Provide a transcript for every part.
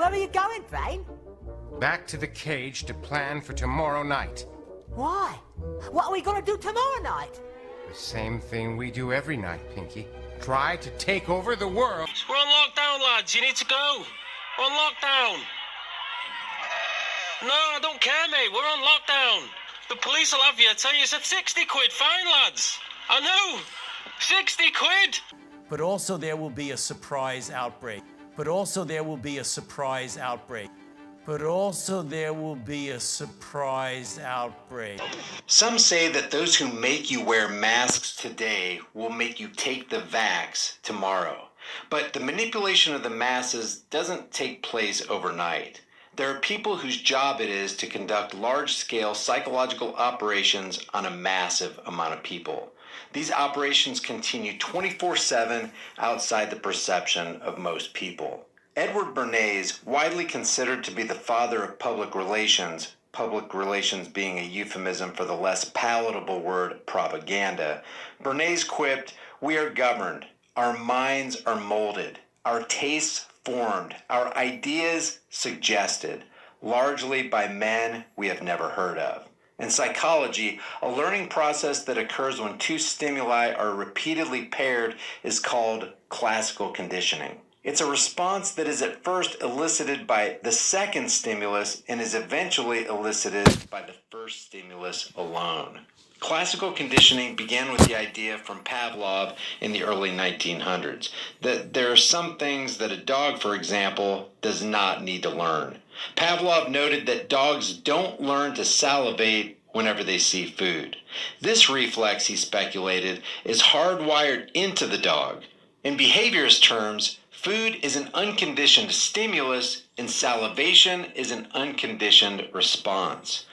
Where are you going, Vane? Back to the cage to plan for tomorrow night. Why? What are we gonna do tomorrow night? The same thing we do every night, Pinky. Try to take over the world. We're on lockdown, lads. You need to go. We're on lockdown. No, I don't care, mate. We're on lockdown. The police will have you. I tell you, it's at 60 quid fine, lads. I know. 60 quid. But also there will be a surprise outbreak. But also there will be a surprise outbreak. But also there will be a surprise outbreak. Some say that those who make you wear masks today will make you take the vax tomorrow. But the manipulation of the masses doesn't take place overnight. There are people whose job it is to conduct large-scale psychological operations on a massive amount of people. These operations continue 24/7 outside the perception of most people. Edward Bernays, widely considered to be the father of public relations being a euphemism for the less palatable word propaganda, Bernays quipped, "We are governed, our minds are molded, our tastes formed, our ideas suggested, largely by men we have never heard of." In psychology, a learning process that occurs when two stimuli are repeatedly paired is called classical conditioning. It's a response that is at first elicited by the second stimulus and is eventually elicited by the first stimulus alone. Classical conditioning began with the idea from Pavlov in the early 1900s that there are some things that a dog, for example, does not need to learn. Pavlov noted that dogs don't learn to salivate whenever they see food. This reflex, he speculated, is hardwired into the dog. In behaviorist terms, food is an unconditioned stimulus and salivation is an unconditioned response.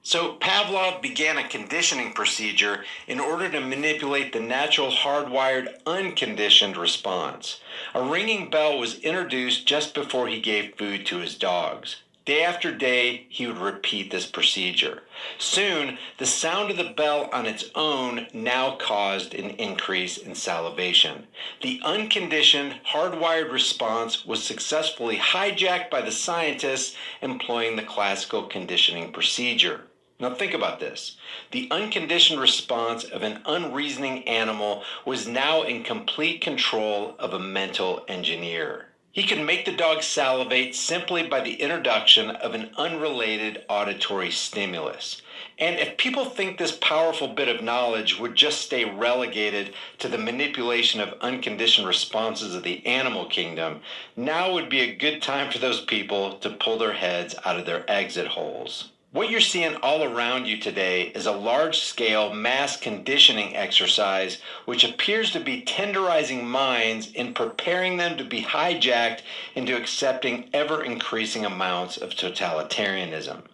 So Pavlov began a conditioning procedure in order to manipulate the natural hardwired unconditioned response. A ringing bell was introduced just before he gave food to his dogs. Day after day, he would repeat this procedure. Soon, the sound of the bell on its own now caused an increase in salivation. The unconditioned, hardwired response was successfully hijacked by the scientists employing the classical conditioning procedure. Now think about this. The unconditioned response of an unreasoning animal was now in complete control of a mental engineer. He could make the dog salivate simply by the introduction of an unrelated auditory stimulus. And if people think this powerful bit of knowledge would just stay relegated to the manipulation of unconditioned responses of the animal kingdom, now would be a good time for those people to pull their heads out of their exit holes. What you're seeing all around you today is a large-scale mass conditioning exercise which appears to be tenderizing minds and preparing them to be hijacked into accepting ever-increasing amounts of totalitarianism.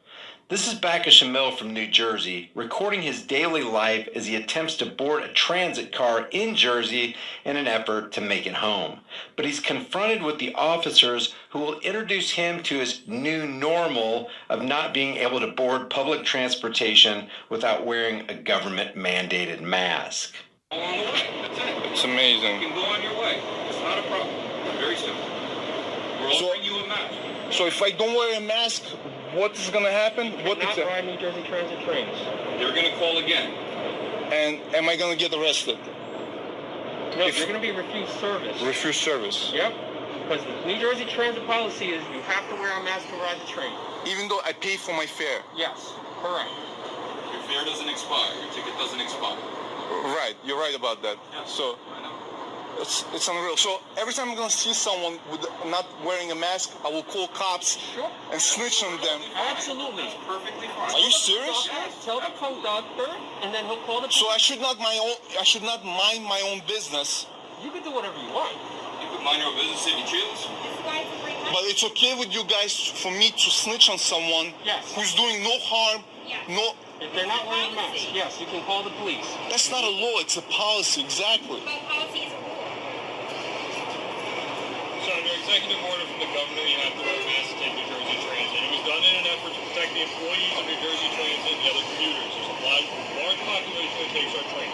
This is Baka Shamil from New Jersey, recording his daily life as he attempts to board a transit car in Jersey in an effort to make it home. But he's confronted with the officers who will introduce him to his new normal of not being able to board public transportation without wearing a government-mandated mask. It's amazing. You can go on your way. It's not a problem. Very simple. We're offering you a mask. So if I don't wear a mask, what is going to happen? What not ride New Jersey Transit trains. They're going to call again. And am I going to get arrested? No, you're going to be refused service. Refused service? Yep. Because the New Jersey Transit policy is you have to wear a mask to ride the train. Even though I pay for my fare? Yes, correct. Your fare doesn't expire. Your ticket doesn't expire. Right, you're right about that. Yeah. So I know. it's unreal. So every time I'm going to see someone with not wearing a mask, I will call cops and snitch on them. Absolutely. It's perfectly fine. Are you serious? Tell the conductor, and then he'll call the police. So I should not mind my own business. You can do whatever you want. You can mind your business if you choose. But it's okay with you guys for me to snitch on someone who's doing no harm, no... If they're not wearing a mask, yes, you can call the police. That's not a law, it's a policy, exactly. So under executive order from the governor, you have to wear a mask to take New Jersey Transit. It was done in an effort to protect the employees of New Jersey Transit and the other commuters. There's a large population that takes our train.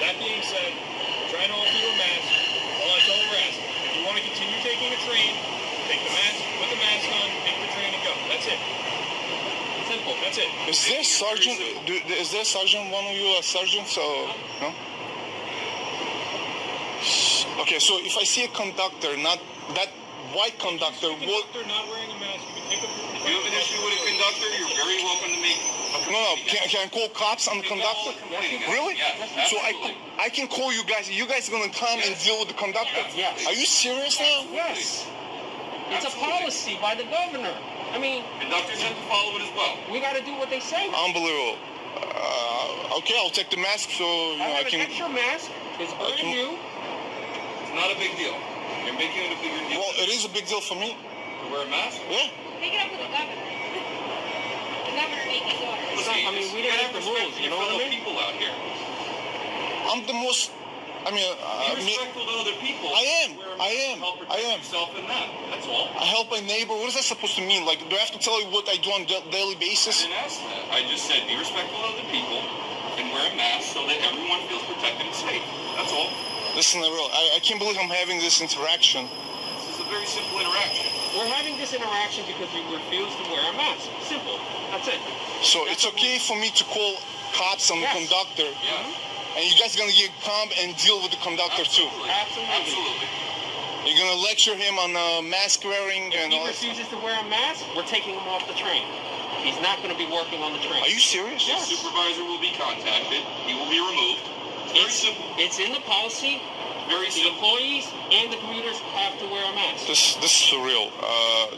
That being said, we're trying to offer you a mask. All that's all we're asking. If you want to continue taking the train, take the mask, put the mask That's it. Simple. That's it. Is there sergeant? Is there sergeant? One of you are sergeants? No. Okay, so if I see a conductor, not that white conductor, what? Conductor not wearing a mask. You can take If you have an issue with a conductor, you're very welcome to make a No, complaint. can I call cops on the conductor? Really? Yes, So absolutely. I can call you guys. You guys are gonna come and deal with the conductor? Yes. Are you serious now? Yes. It's a policy by the governor. I mean, Conductors have to follow it as well. we got to do what they say. Unbelievable. Okay, I'll take the mask so you I know, I have an can. extra mask. It's brand can- new. It's not a big deal. You're making it a bigger deal. Well, it is a big deal for me. To wear a mask? Yeah. Take it up with the governor. The governor made these orders. I mean, we didn't have the rules, you know what I mean? People out here. I'm the most. I mean, Be respectful to other people. I am. Wear a I mask am. to help I protect am. yourself and them. That's all. I help my neighbor. What is that supposed to mean? Like, do I have to tell you what I do on a daily I basis? didn't ask that. I just said be respectful of other people and wear a mask so that everyone feels protected and safe. That's all. Listen, I can't believe I'm having this interaction. This is a very simple interaction. We're having this interaction because we refuse to wear a mask. Simple. That's it. So it's okay for me to call cops on the Yes. conductor, Yeah. and you guys are gonna come and deal with the conductor too. Absolutely. Absolutely. You're gonna lecture him on mask wearing If and he all that. refuses to wear a mask, we're taking him off the train. He's not going to be working on the train. Are you serious? Your supervisor will be contacted. He will be removed. Very simple. It's in the policy. Very The simple. employees and the commuters have to wear a mask. This is surreal.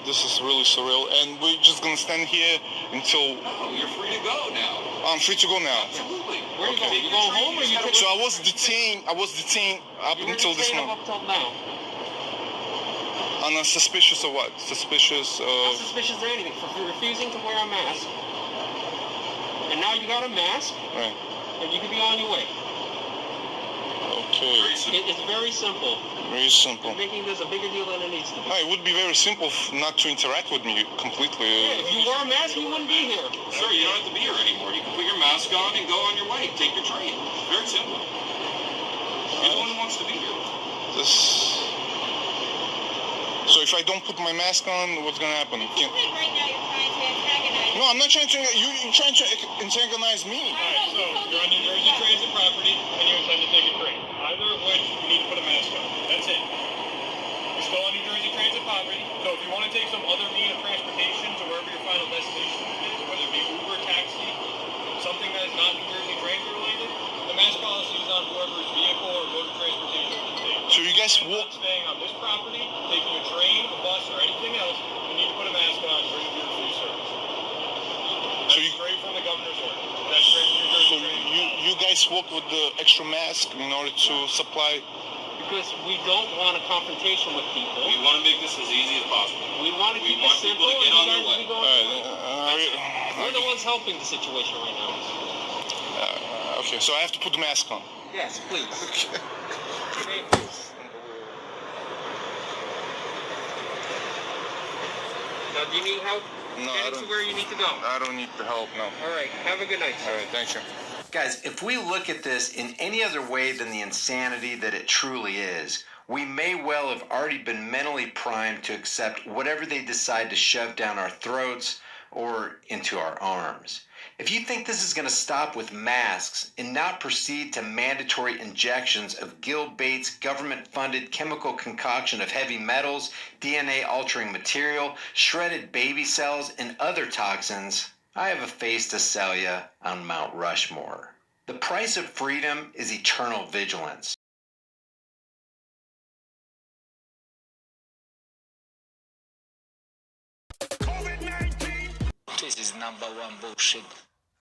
This is really surreal, and we're just gonna stand here until Oh, you're free to go now. I'm free to go now. Absolutely. Where are you going? Take You your going train, home or just you gotta taking- So I was detained up You were until this detained moment. up till now. On a suspicious of what? Suspicious Not of. suspicious of anything for refusing to wear a mask. And now you got a mask, Right. and you can be on your way. Okay. Very simple. It's very simple. Very simple. You're making this a bigger deal than it needs to be. It would be very simple not to interact with me completely. Yeah, if you wore a mask, you wouldn't be here. Sir, you don't have to be here anymore. You can put your mask on and go on your way. Take your train. Very simple. You're the one who wants to be here. This. So if I don't put my mask on, what's gonna happen? I think right now you're trying to antagonize. No, I'm not trying to. You're trying to antagonize me. Alright, so you're on New Jersey Transit property and you intend to take a train. Either of which you need to put a mask on. That's it. You're still on New Jersey Transit property, so if you want to take some other mean of transportation to wherever your final destination is, whether it be Uber, taxi, something that is not New Jersey Transit related, the mask policy is on whoever's vehicle or mode of transportation you take. So you guys If you're walk. not staying on this property, taking a train, a bus, or anything else, you need to put a mask on during your free service. So That's you. straight from the governor's order. That's straight from New Jersey So Transit. you guys walk with the extra mask in order to supply. Because we don't want a confrontation with people. We want to make this as easy as possible. We want to We keep it want simple people to and get you on guys their will way. be going We're the Okay, ones helping the situation right now. so I have to put the mask on. Yes, please. Now, do you need help No, I getting don't. to where you need to go? I don't need the help. No. All right. Have a good night, sir. All right, thank you. Guys, if we look at this in any other way than the insanity that it truly is, we may well have already been mentally primed to accept whatever they decide to shove down our throats or into our arms. If you think this is going to stop with masks and not proceed to mandatory injections of Gil Bates' government-funded chemical concoction of heavy metals, DNA-altering material, shredded baby cells, and other toxins, I have a face to sell ya on Mount Rushmore. The price of freedom is eternal vigilance. This is #1 bullshit.